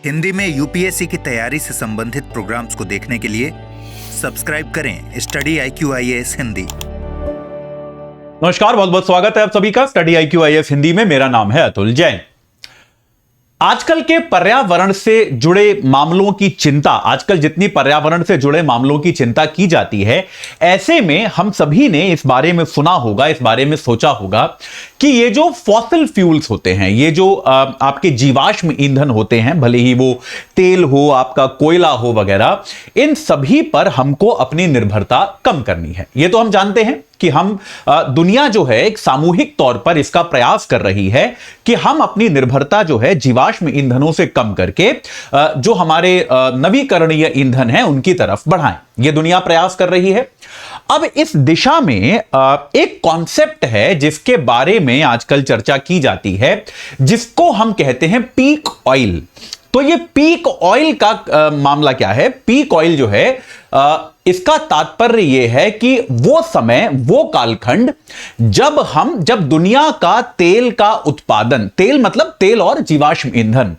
हिंदी में यूपीएससी की तैयारी से संबंधित प्रोग्राम्स को देखने के लिए सब्सक्राइब करें स्टडी IQ IAS हिंदी। नमस्कार, बहुत बहुत स्वागत है आप सभी का स्टडी IQ IAS हिंदी में। मेरा नाम है अतुल जैन। आजकल के पर्यावरण से जुड़े मामलों की चिंता, आजकल जितनी पर्यावरण से जुड़े मामलों की चिंता की जाती है, ऐसे में हम सभी ने इस बारे में सुना होगा, इस बारे में सोचा होगा कि ये जो फॉसिल फ्यूल्स होते हैं, ये जो आपके जीवाश्म ईंधन होते हैं, भले ही वो तेल हो, आपका कोयला हो वगैरह, इन सभी पर हमको अपनी निर्भरता कम करनी है। ये तो हम जानते हैं कि हम दुनिया जो है एक सामूहिक तौर पर इसका प्रयास कर रही है कि हम अपनी निर्भरता जो है जीवाश्म ईंधनों से कम करके जो हमारे नवीकरणीय ईंधन हैं उनकी तरफ बढ़ाएं। यह दुनिया प्रयास कर रही है। अब इस दिशा में एक कॉन्सेप्ट है जिसके बारे में आजकल चर्चा की जाती है, जिसको हम कहते हैं पीक ऑयल। तो ये पीक ऑयल का मामला क्या है? पीक ऑयल जो है इसका तात्पर्य यह है कि वो समय, वो कालखंड जब दुनिया का तेल का उत्पादन, तेल मतलब तेल और जीवाश्म ईंधन,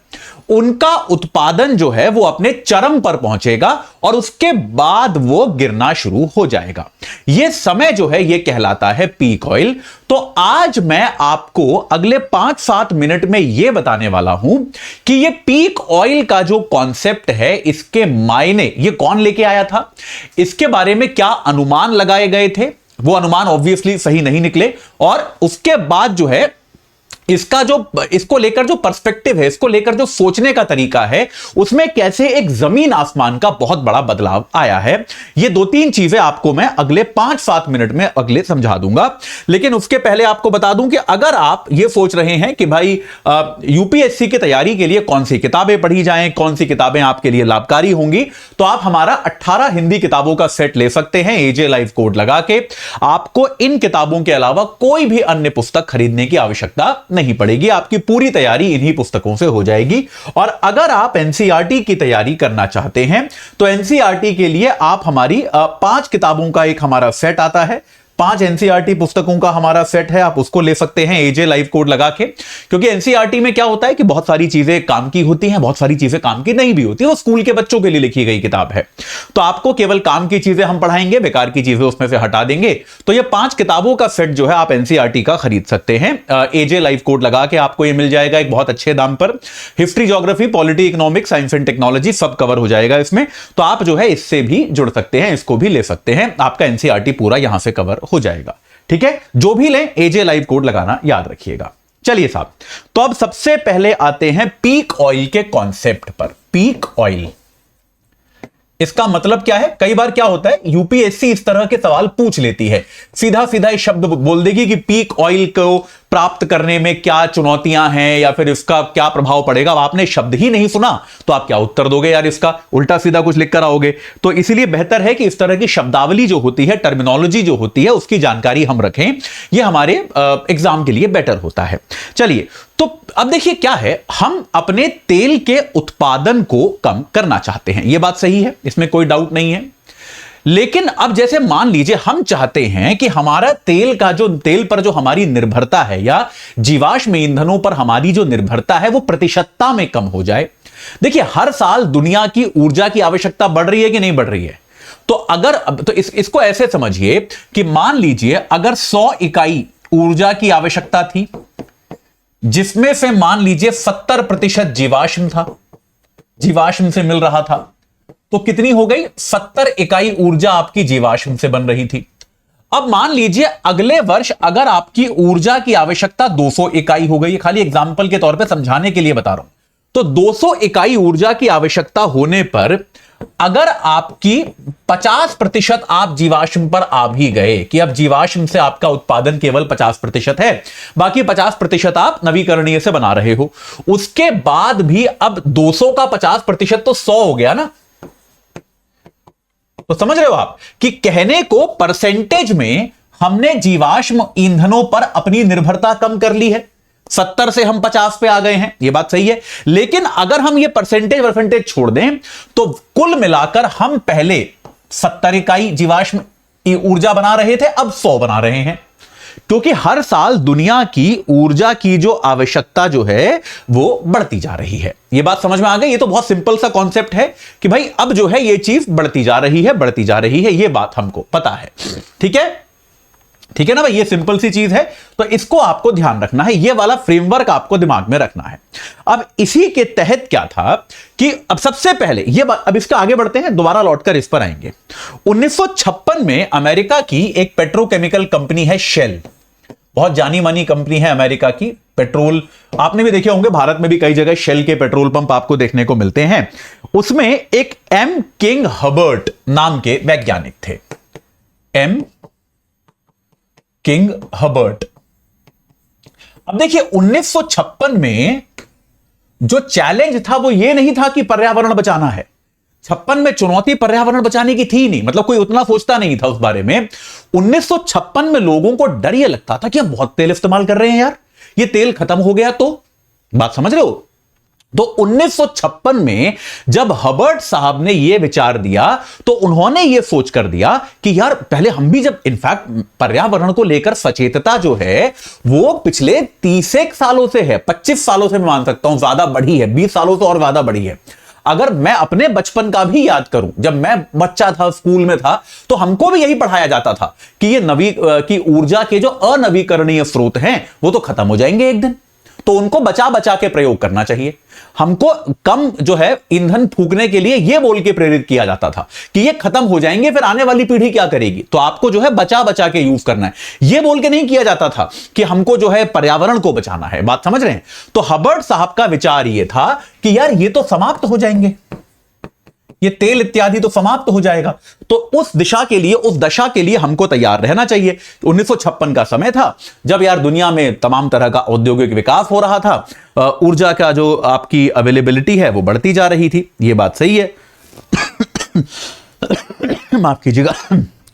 उनका उत्पादन जो है वो अपने चरम पर पहुंचेगा और उसके बाद वो गिरना शुरू हो जाएगा। ये समय जो है ये कहलाता है पीक ऑयल। तो आज मैं आपको अगले 5-7 मिनट में ये बताने वाला हूं कि ये पीक ऑयल का जो कॉन्सेप्ट है, इसके मायने ये कौन लेके आया था, इसके बारे में क्या अनुमान लगाए गए थे, वो अनुमान ऑब्वियसली सही नहीं निकले, और उसके बाद जो है इसको लेकर जो पर्सपेक्टिव है, इसको लेकर जो सोचने का तरीका है, उसमें कैसे एक जमीन आसमान का बहुत बड़ा बदलाव आया है। ये 2-3 चीजें आपको मैं अगले 5-7 मिनट में अगले समझा दूंगा। लेकिन उसके पहले आपको बता दूं कि अगर आप ये सोच रहे हैं कि भाई यूपीएससी की तैयारी के लिए कौन सी किताबें पढ़ी जाएं, कौन सी किताबें आपके लिए लाभकारी होंगी, तो आप हमारा 18 हिंदी किताबों का सेट ले सकते हैं AJ लाइव कोड लगा के। आपको इन किताबों के अलावा कोई भी अन्य पुस्तक खरीदने की आवश्यकता नहीं पड़ेगी। आपकी पूरी तैयारी इन्हीं पुस्तकों से हो जाएगी। और अगर आप एनसीईआरटी की तैयारी करना चाहते हैं तो एनसीईआरटी के लिए आप हमारी 5 किताबों का एक हमारा सेट आता है, 5 एनसीईआरटी पुस्तकों का हमारा सेट है, आप उसको ले सकते हैं AJ लाइव कोड लगा के। क्योंकि एनसीईआरटी में क्या होता है कि बहुत सारी चीजें काम की होती हैं, बहुत सारी चीजें काम की नहीं भी होती है। वो स्कूल के बच्चों के लिए लिखी गई किताब है, तो आपको केवल काम की चीजें हम पढ़ाएंगे, बेकार की चीजें उसमें से हटा देंगे। तो ये 5 किताबों का सेट जो है आप एनसीईआरटी का खरीद सकते हैं। AJ लाइव कोड लगा के आपको ये मिल जाएगा एक बहुत अच्छे दाम पर। History, geography, polity, economics, science and technology सब कवर हो जाएगा इसमें। तो आप जो है इससे भी जुड़ सकते हैं, इसको भी ले सकते हैं, आपका एनसीईआरटी पूरा यहां से कवर हो जाएगा। ठीक है, जो भी लें AJ लाइव कोड लगाना याद रखिएगा। चलिए साहब, तो अब सबसे पहले आते हैं पीक ऑयल के कॉन्सेप्ट पर। पीक ऑयल, इसका मतलब क्या है? कई बार क्या होता है, यूपीएससी इस तरह के सवाल पूछ लेती है, सीधा सीधा ये शब्द बोल देगी कि पीक ऑयल को प्राप्त करने में क्या चुनौतियां हैं या फिर इसका क्या प्रभाव पड़ेगा। अब आपने शब्द ही नहीं सुना तो आप क्या उत्तर दोगे यार, इसका उल्टा सीधा कुछ लिख कर आओगे। तो इसीलिए बेहतर है कि इस तरह की शब्दावली जो होती है, टर्मिनोलॉजी जो होती है, उसकी जानकारी हम रखें। यह हमारे एग्जाम के लिए बेटर होता है। चलिए, तो अब देखिए क्या है, हम अपने तेल के उत्पादन को कम करना चाहते हैं, यह बात सही है, इसमें कोई डाउट नहीं है। लेकिन अब जैसे मान लीजिए हम चाहते हैं कि हमारा तेल पर जो हमारी निर्भरता है, या जीवाश्म ईंधनों पर हमारी जो निर्भरता है, वो प्रतिशतता में कम हो जाए। देखिए, हर साल दुनिया की ऊर्जा की आवश्यकता बढ़ रही है कि नहीं बढ़ रही है? तो इसको ऐसे समझिए कि मान लीजिए अगर 100 इकाई ऊर्जा की आवश्यकता थी, जिसमें से मान लीजिए 70% जीवाश्म था, जीवाश्म से मिल रहा था, तो कितनी हो गई? 70 इकाई ऊर्जा आपकी जीवाश्म से बन रही थी। अब मान लीजिए अगले वर्ष अगर आपकी ऊर्जा की आवश्यकता 200 इकाई हो गई, खाली एग्जांपल के तौर पे समझाने के लिए बता रहा हूं, तो 200 इकाई ऊर्जा की आवश्यकता होने पर अगर आपकी 50% आप जीवाश्म पर आ भी गए, कि अब जीवाश्म से आपका उत्पादन केवल 50% है, बाकी 50% आप नवीकरणीय से बना रहे हो, उसके बाद भी अब 200 का 50% तो 100 हो गया ना। तो समझ रहे हो आप कि कहने को परसेंटेज में हमने जीवाश्म ईंधनों पर अपनी निर्भरता कम कर ली है, 70 से हम 50 पे आ गए हैं, यह बात सही है। लेकिन अगर हम ये परसेंटेज छोड़ दें तो कुल मिलाकर हम पहले 70 इकाई जीवाश्म ऊर्जा बना रहे थे, अब 100 बना रहे हैं। क्योंकि हर साल दुनिया की ऊर्जा की जो आवश्यकता जो है वो बढ़ती जा रही है। ये बात समझ में आ गई? ये तो बहुत सिंपल सा कॉन्सेप्ट है कि भाई अब जो है ये चीज बढ़ती जा रही है, बढ़ती जा रही है, ये बात हमको पता है। ठीक है, ठीक है ना भाई, ये सिंपल सी चीज है, तो इसको आपको ध्यान रखना है, ये वाला फ्रेमवर्क आपको दिमाग में रखना है। अब इसी के तहत क्या था कि अब सबसे पहले ये बात, अब इसका आगे बढ़ते हैं, दोबारा लौटकर इस पर आएंगे। 1956 में अमेरिका की एक पेट्रोकेमिकल कंपनी है शेल, बहुत जानी मानी कंपनी है अमेरिका की। पेट्रोल आपने भी देखे होंगे, भारत में भी कई जगह शेल के पेट्रोल पंप आपको देखने को मिलते हैं। उसमें एक एम किंग हबर्ट नाम के वैज्ञानिक थे, एम किंग हबर्ट। अब देखिए 1956 में जो चैलेंज था वो ये नहीं था कि पर्यावरण बचाना है। 56 में चुनौती पर्यावरण बचाने की थी नहीं, मतलब कोई उतना सोचता नहीं था उस बारे में। 1956 में लोगों को डर ये लगता था कि हम बहुत तेल इस्तेमाल कर रहे हैं यार, ये तेल खत्म हो गया तो, बात समझ रहे हो? तो 1956 में जब हबर्ट साहब ने यह विचार दिया तो उन्होंने यह सोच कर दिया कि यार पहले हम भी, जब इनफैक्ट पर्यावरण को लेकर सचेतता जो है वो पिछले 30 सालों से है, 25 सालों से मैं मान सकता हूं, ज्यादा बढ़ी है, 20 सालों से और ज्यादा बढ़ी है। अगर मैं अपने बचपन का भी याद करूं, जब मैं बच्चा था, स्कूल में था, तो हमको भी यही पढ़ाया जाता था कि ये ऊर्जा के जो अनवीकरणीय स्रोत हैं वो तो खत्म हो जाएंगे एक दिन, तो उनको बचा बचा के प्रयोग करना चाहिए। हमको कम जो है ईंधन फूकने के लिए यह बोल के प्रेरित किया जाता था कि ये खत्म हो जाएंगे, फिर आने वाली पीढ़ी क्या करेगी, तो आपको जो है बचा बचा के यूज करना है। यह बोल के नहीं किया जाता था कि हमको जो है पर्यावरण को बचाना है, बात समझ रहे हैं? तो हबर्ट साहब का विचार यह था कि यार ये तो समाप्त हो जाएंगे, ये तेल इत्यादि तो समाप्त हो जाएगा, तो उस दिशा के लिए, उस दशा के लिए हमको तैयार रहना चाहिए। 1956 का समय था जब यार दुनिया में तमाम तरह का औद्योगिक विकास हो रहा था, ऊर्जा का जो आपकी अवेलेबिलिटी है वो बढ़ती जा रही थी, ये बात सही है। माफ कीजिएगा।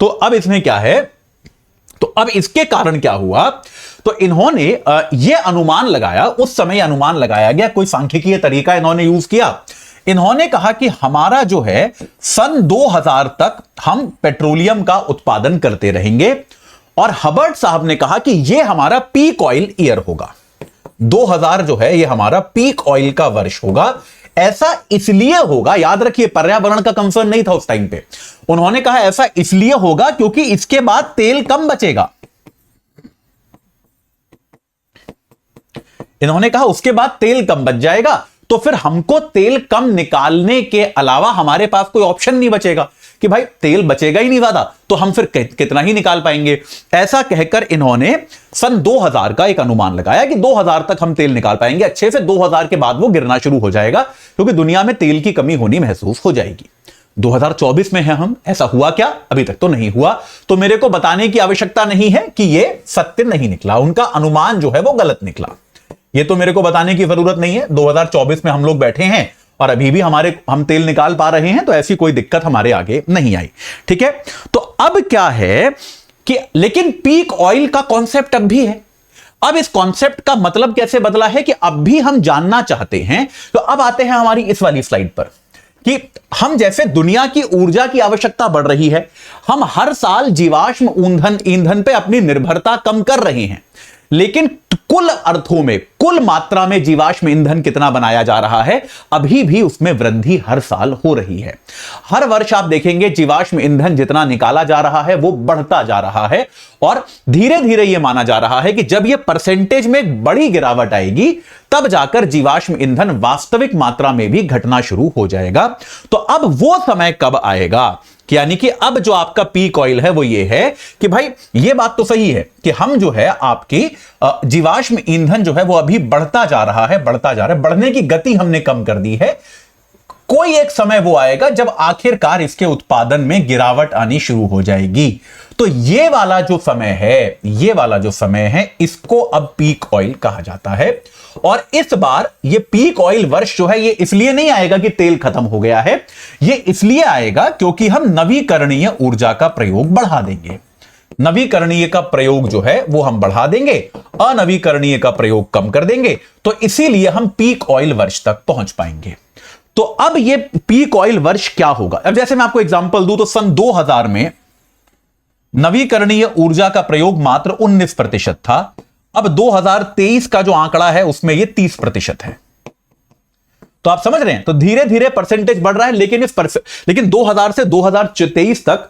तो अब इसमें क्या है, तो अब इसके कारण क्या हुआ, तो इन्होंने यह अनुमान लगाया, उस समय अनुमान लगाया गया, कोई सांख्यिकीय तरीका इन्होंने यूज किया। इन्होंने कहा कि हमारा जो है सन 2000 तक हम पेट्रोलियम का उत्पादन करते रहेंगे, और हबर्ट साहब ने कहा कि यह हमारा पीक ऑयल ईयर होगा। 2000 जो है यह हमारा पीक ऑयल का वर्ष होगा। ऐसा इसलिए होगा, याद रखिए पर्यावरण का कंसर्न नहीं था उस टाइम पे, उन्होंने कहा ऐसा इसलिए होगा क्योंकि इसके बाद तेल कम बचेगा। इन्होंने कहा उसके बाद तेल कम बच जाएगा, तो फिर हमको तेल कम निकालने के अलावा हमारे पास कोई ऑप्शन नहीं बचेगा कि भाई तेल बचेगा ही नहीं ज्यादा, तो हम फिर कितना ही निकाल पाएंगे। ऐसा कहकर इन्होंने सन 2000 का एक अनुमान लगाया कि 2000 तक हम तेल निकाल पाएंगे अच्छे से, 2000 के बाद वो गिरना शुरू हो जाएगा क्योंकि दुनिया में तेल की कमी होनी महसूस हो जाएगी। 2024 में है हम, ऐसा हुआ क्या? अभी तक तो नहीं हुआ, तो मेरे को बताने की आवश्यकता नहीं है कि यह सत्य नहीं निकला, उनका अनुमान जो है वो गलत निकला, ये तो मेरे को बताने की जरूरत नहीं है। 2024 में हम लोग बैठे हैं और अभी भी हम तेल निकाल पा रहे हैं, तो ऐसी कोई दिक्कत हमारे आगे नहीं आई। ठीक है, तो अब क्या है कि लेकिन पीक ऑयल का कॉन्सेप्ट अब भी है। अब इस कॉन्सेप्ट का मतलब कैसे बदला है कि अब भी हम जानना चाहते हैं। तो अब आते हैं हमारी इस वाली स्लाइड पर कि हम जैसे दुनिया की ऊर्जा की आवश्यकता बढ़ रही है, हम हर साल जीवाश्म ईंधन पे अपनी निर्भरता कम कर रहे हैं, लेकिन कुल अर्थों में, कुल मात्रा में जीवाश्म ईंधन कितना बनाया जा रहा है, अभी भी उसमें वृद्धि हर साल हो रही है। हर वर्ष आप देखेंगे जीवाश्म ईंधन जितना निकाला जा रहा है वो बढ़ता जा रहा है, और धीरे धीरे यह माना जा रहा है कि जब यह परसेंटेज में एक बड़ी गिरावट आएगी तब जाकर जीवाश्म ईंधन वास्तविक मात्रा में भी घटना शुरू हो जाएगा। तो अब वो समय कब आएगा, यानी कि अब जो आपका पीक ऑयल है वो ये है कि भाई ये बात तो सही है कि हम जो है आपकी जीवाश्म ईंधन जो है वो अभी बढ़ता जा रहा है, बढ़ने की गति हमने कम कर दी है। कोई एक समय वो आएगा जब आखिरकार इसके उत्पादन में गिरावट आनी शुरू हो जाएगी। तो ये वाला जो समय है इसको अब पीक ऑयल कहा जाता है। और इस बार ये पीक ऑयल वर्ष जो है ये इसलिए नहीं आएगा कि तेल खत्म हो गया है, ये इसलिए आएगा क्योंकि हम नवीकरणीय ऊर्जा का प्रयोग बढ़ा देंगे। नवीकरणीय का प्रयोग जो है वो हम बढ़ा देंगे, अनवीकरणीय का प्रयोग कम कर देंगे, तो इसीलिए हम पीक ऑयल वर्ष तक पहुंच पाएंगे। तो अब ये पीक ऑयल वर्ष क्या होगा? अब जैसे मैं आपको एग्जांपल दूं तो सन 2000 में नवीकरणीय ऊर्जा का प्रयोग मात्र 19% था। अब 2023 का जो आंकड़ा है उसमें यह 30% है। तो आप समझ रहे हैं, तो धीरे धीरे परसेंटेज बढ़ रहा है, लेकिन 2000 से 2023 तक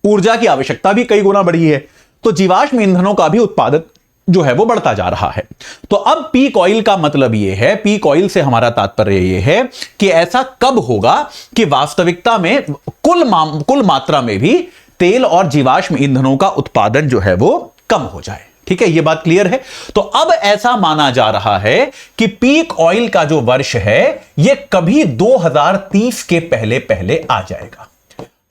ऊर्जा की आवश्यकता भी कई गुना बढ़ी है, तो जीवाश्म ईंधनों का भी उत्पादन जो है वो बढ़ता जा रहा है। तो अब पीक ऑयल का मतलब यह है, पीक ऑयल से हमारा तात्पर्य यह है कि ऐसा कब होगा कि वास्तविकता में कुल मात्रा में भी तेल और जीवाश्म ईंधनों का उत्पादन जो है वो कम हो जाए। ठीक है, यह बात क्लियर है। तो अब ऐसा माना जा रहा है कि पीक ऑयल का जो वर्ष है यह कभी 2030 के पहले पहले आ जाएगा।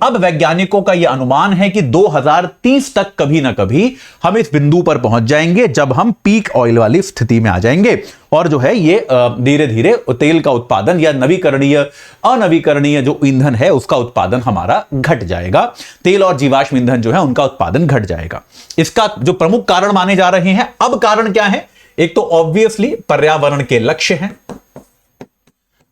अब वैज्ञानिकों का यह अनुमान है कि 2030 तक कभी ना कभी हम इस बिंदु पर पहुंच जाएंगे जब हम पीक ऑयल वाली स्थिति में आ जाएंगे, और जो है ये धीरे धीरे तेल का उत्पादन या अनवीकरणीय जो ईंधन है उसका उत्पादन हमारा घट जाएगा। तेल और जीवाश्म ईंधन जो है उनका उत्पादन घट जाएगा। इसका जो प्रमुख कारण माने जा रहे हैं, अब कारण क्या है? एक तो ऑब्वियसली पर्यावरण के लक्ष्य हैं।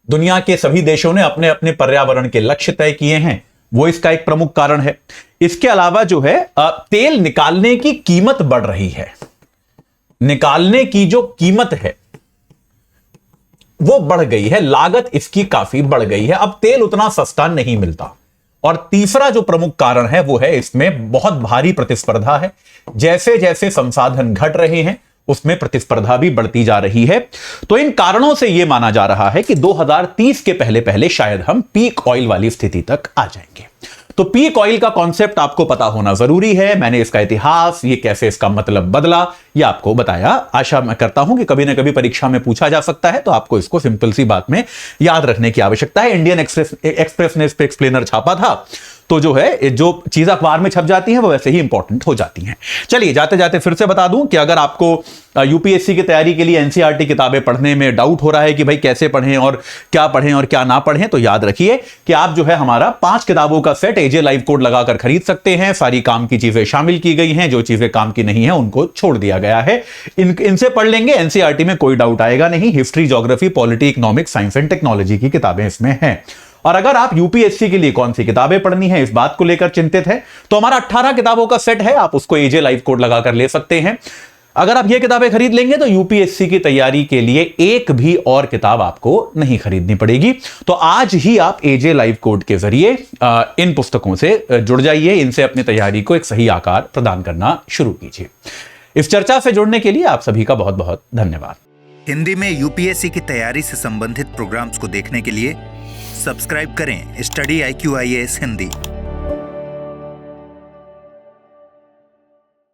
दुनिया के सभी देशों ने अपने अपने पर्यावरण के लक्ष्य तय किए हैं, वो इसका एक प्रमुख कारण है। इसके अलावा जो है तेल निकालने की कीमत बढ़ रही है। निकालने की जो कीमत है वो बढ़ गई है, लागत इसकी काफी बढ़ गई है। अब तेल उतना सस्ता नहीं मिलता। और तीसरा जो प्रमुख कारण है वो है इसमें बहुत भारी प्रतिस्पर्धा है। जैसे जैसे संसाधन घट रहे हैं उसमें प्रतिस्पर्धा भी बढ़ती जा रही है। तो इन कारणों से यह माना जा रहा है कि 2030 के पहले पहले शायद हम पीक ऑयल वाली स्थिति तक आ जाएंगे। तो पीक ऑयल का कॉन्सेप्ट आपको पता होना जरूरी है। मैंने इसका इतिहास, ये कैसे इसका मतलब बदला, ये आपको बताया। आशा मैं करता हूं कि कभी ना कभी परीक्षा में पूछा जा सकता है, तो आपको इसको सिंपल सी बात में याद रखने की आवश्यकता है। इंडियन एक्सप्रेस ने इस पे एक्सप्लेनर छापा था, तो जो है जो चीज अखबार में छप जाती है वो वैसे ही इंपॉर्टेंट हो जाती हैं। चलिए जाते जाते फिर से बता दूं कि अगर आपको यूपीएससी की तैयारी के लिए एनसीईआरटी किताबें पढ़ने में डाउट हो रहा है कि भाई कैसे पढ़ें और क्या ना पढ़ें, तो याद रखिए कि आप जो है हमारा 5 किताबों का सेट एजे लाइव कोड लगाकर खरीद सकते हैं। सारी काम की चीजें शामिल की गई हैं, जो चीजें काम की नहीं है उनको छोड़ दिया गया है। इनसे पढ़ लेंगे, एनसीईआरटी में कोई डाउट आएगा नहीं। History, geography, polity, economics, science and technology की किताबें इसमें हैं। और अगर आप यूपीएससी के लिए कौन सी किताबें पढ़नी है इस बात को लेकर चिंतित है, तो हमारा 18 किताबों का सेट है, आप उसको एजे लाइव कोड लगाकर ले सकते हैं। अगर आप ये किताबें खरीद लेंगे तो यूपीएससी की तैयारी के लिए एक भी और किताब आपको नहीं खरीदनी पड़ेगी। तो आज ही आप एजे लाइव कोड के जरिए इन पुस्तकों से जुड़ जाइए, इनसे अपनी तैयारी को एक सही आकार प्रदान करना शुरू कीजिए। इस चर्चा से जुड़ने के लिए आप सभी का बहुत बहुत धन्यवाद। हिंदी में यूपीएससी की तैयारी से संबंधित प्रोग्राम्स को देखने के लिए सब्सक्राइब करें स्टडी IQ IAS हिंदी।